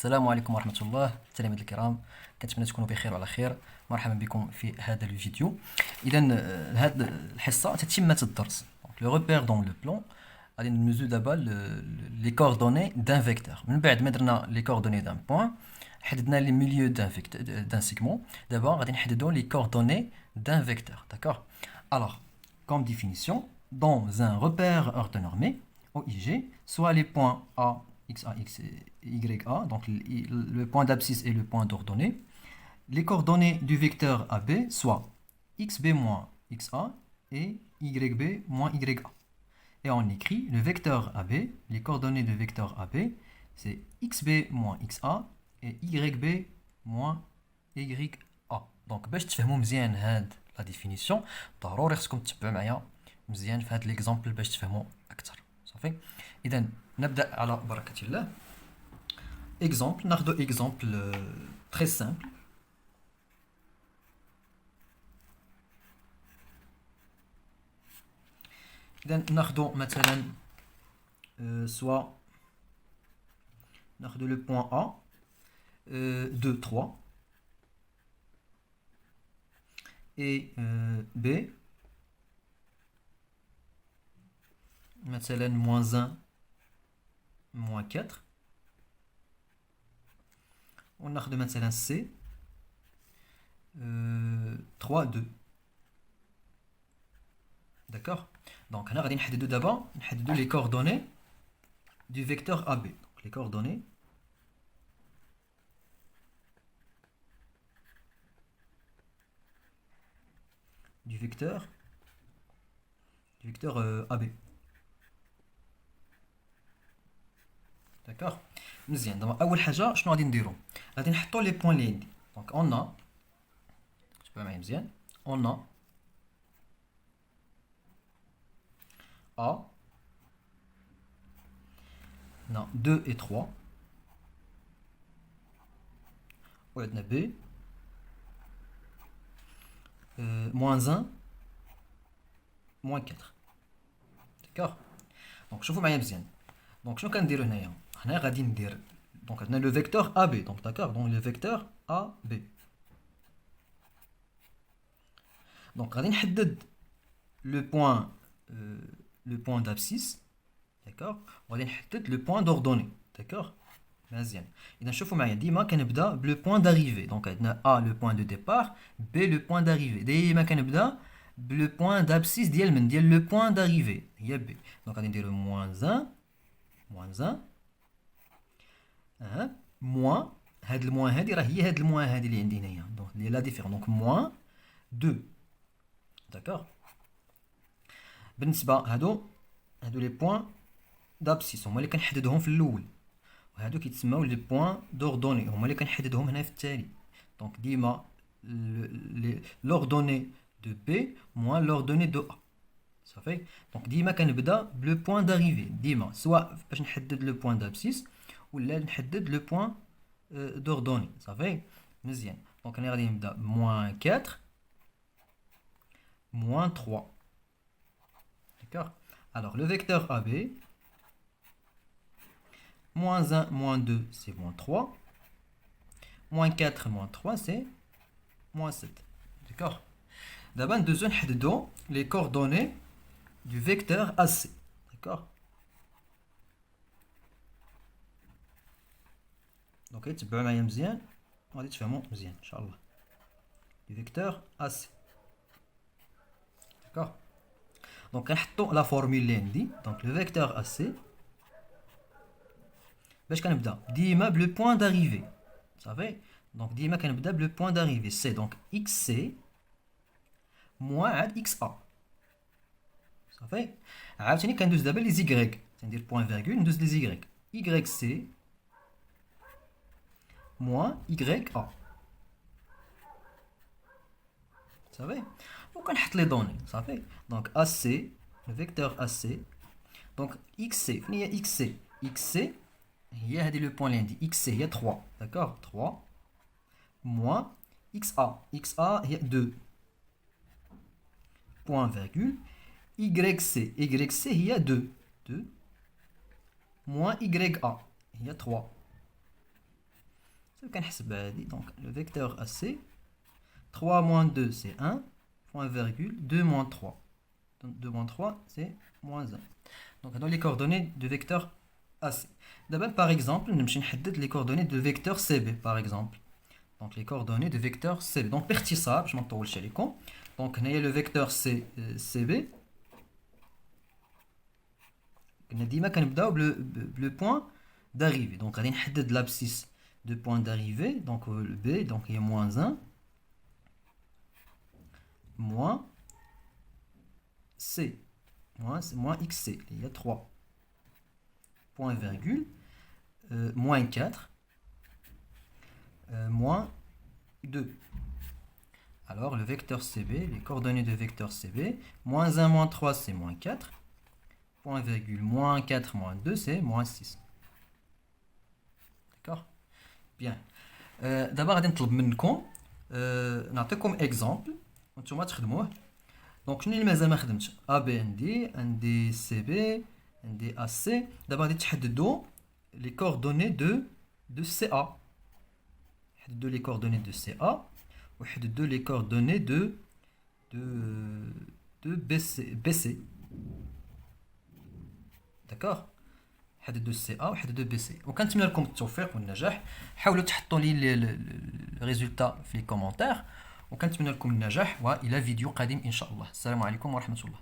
السلام عليكم ورحمة الله التلاميذ الكرام. كنتمنى تكونوا بخير وعلى خير. مرحبا بكم في هذا الفيديو. إذا هذه الحصة تتمة الدرس. لو repère dans le plan غادي ندوزو دابا لي كوردوني دان فيكتور. من بعد ما درنا لي كوردوني دان بوين حددنا لي ميليو دان سيغمون. دابا غادي نحددو لي كوردوني دان فيكتور. داكور. Alors comme définition, dans un repère orthonormé OIG, soit les points A xa, x, ya, donc le point d'abscisse et le point d'ordonnée. Les coordonnées du vecteur AB soient xb moins xa et yb moins ya. Et on écrit le vecteur AB, les coordonnées du vecteur AB, c'est xb moins xa et yb moins ya. Donc باش تفهموا مزيان هاد لا ديفينيسيون ضروري خصكم تتبعوا معايا مزيان في هاد ليكزامبل باش تفهموا اكثر. صافي. اذا نبدا على بركه الله. اكزامبل ناخذ اكزامبل تري سامبل. اذا ناخذ مثلا سوا ناخذ لو بوين A 2 3 et B مثلا moins 1 moins 4 وناخذ مثلا C 3 2. D'accord. Donc هنا غادي نحددو دابا نحددو les coordonnées du vecteur AB. Donc les coordonnées du vecteur AB. D'accord. مزيان. دابا اول حاجه شنو غادي نديرو؟ غادي نحطو لي بوين اللي عندي. دونك اون تبع معايا مزيان. اون A non 2 et 3 وعندنا B moins 1 moins 4. D'accord. Donc شوفوا معايا مزيان. دونك شنو كنديرو هنايا؟ هنا غادي ندير دونك عندنا لو فيكتور AB. دونك داكور. دونك لو فيكتور AB. دونك غادي نحدد لو بوين d'abscisse. داكور. وغادي نحدد لو بوين d'ordonnée. داكور. مزيان. اذا شوفوا معايا ديما كنبدا بلو بوين d'arrivée. دونك عندنا A لو بوين دو ديبار، B لو بوين d'arrivée. ديما كنبدا بلو بوين d'abscisse ديال من ديال لو بوين d'arrivée هي B. دونك غادي نديرو moins 1 موان هاد الموان هادي راه هي هاد الموان هادي اللي عندي هنايا. دونك اللي لا ديفيرون. دونك موان 2. داكور. بالنسبه هادو لي بوين دابسيس هما اللي كنحددهم في الاول، وهادو كيتسموا لي بوين دوردوني هما اللي كنحددهم هنا في التالي. دونك ديما لوردوني دو بي موان لوردوني دو ا. صافي. دونك ديما كنبدا بلو بوين داريفي ديما، سواء باش نحدد لو بوين دابسيس ولا نحدد لو بوين دوردوني. صافي. مزيان. دونك انا غادي نبدا موان 4 موان 3. D'accord. Alors le vecteur AB, moins 1, moins 2, c'est moins 3. Moins 4, moins 3, c'est moins 7. D'accord. D'abord, nous devons les coordonnées du vecteur AC. D'accord. Donc, tu peux m'aider bien. On va dire que tu bien, Inch'Allah. Du vecteur AC. D'accord. Donc, on la formule lundi. Donc, le vecteur AC. باش كنبدا ديما بلو بوين d'arrivée. صافي. دونك ديما كنبدا بلو بوين d'arrivée سي دونك اكس سي موان عاد اكس ا. صافي. عاوتاني كندوز دابا لي زيغريك، كندير بوين فيرغول ندوز لي زيغريك. يغريك سي موان يغريك ا. صافي. وكنحط لي دوني. صافي. دونك ا سي لو فيكتور ا سي. دونك اكس سي فين هي اكس سي؟ اكس سي هي هذه لو بوين اللي عندي اكس سي هي 3. داكور. 3 موان اكس ا هي 2 بوين فيرغول y c هي 2 موان y a هي 3. Ça كنحسب هادي. Donc le vecteur AC, 3 moins 2 c'est 1, point virgule, 2 moins 3. Donc 2 moins 3 c'est moins 1. Donc dans les coordonnées de vecteur AC. D'abord par exemple, nous allons les coordonnées de vecteur CB par exemple. Donc les coordonnées de vecteur CB. Donc باختصار je m'entourle عليكم. Donc il y a le vecteur CB. ديما كنبداو le point d'arrivée. Donc غادي نحدد l'abscisse de point d'arrivée. Donc le B, donc il y a moins 1, moins C, moins XC, il y a 3, point virgule, moins 4, moins 2. Alors le vecteur CB, les coordonnées de vecteur CB, moins 1, moins 3 c'est moins 4, point virgule, moins 4, moins 2 c'est moins 6. D'accord? Bien. D'abord غادي نطلب منكم نعطيكم اكزامبل وانتم تخدموه. دونك شنو اللي مازال ما خدمتش؟ ا بي عندي سي بي عندي ا سي. دابا غادي تحددوا لي كوردوني دو سي ا. حددوا لي كوردوني دو سي ا وحددوا لي كوردوني دو بي سي. داكوغ؟ حددوا السي ا وحددوا بي سي. وكنتمنى لكم التوفيق والنجاح. حاولوا تحطوا لي الريزولتا في الكومونتير وكنتمنى لكم النجاح والى فيديو قادم ان شاء الله. السلام عليكم ورحمه الله.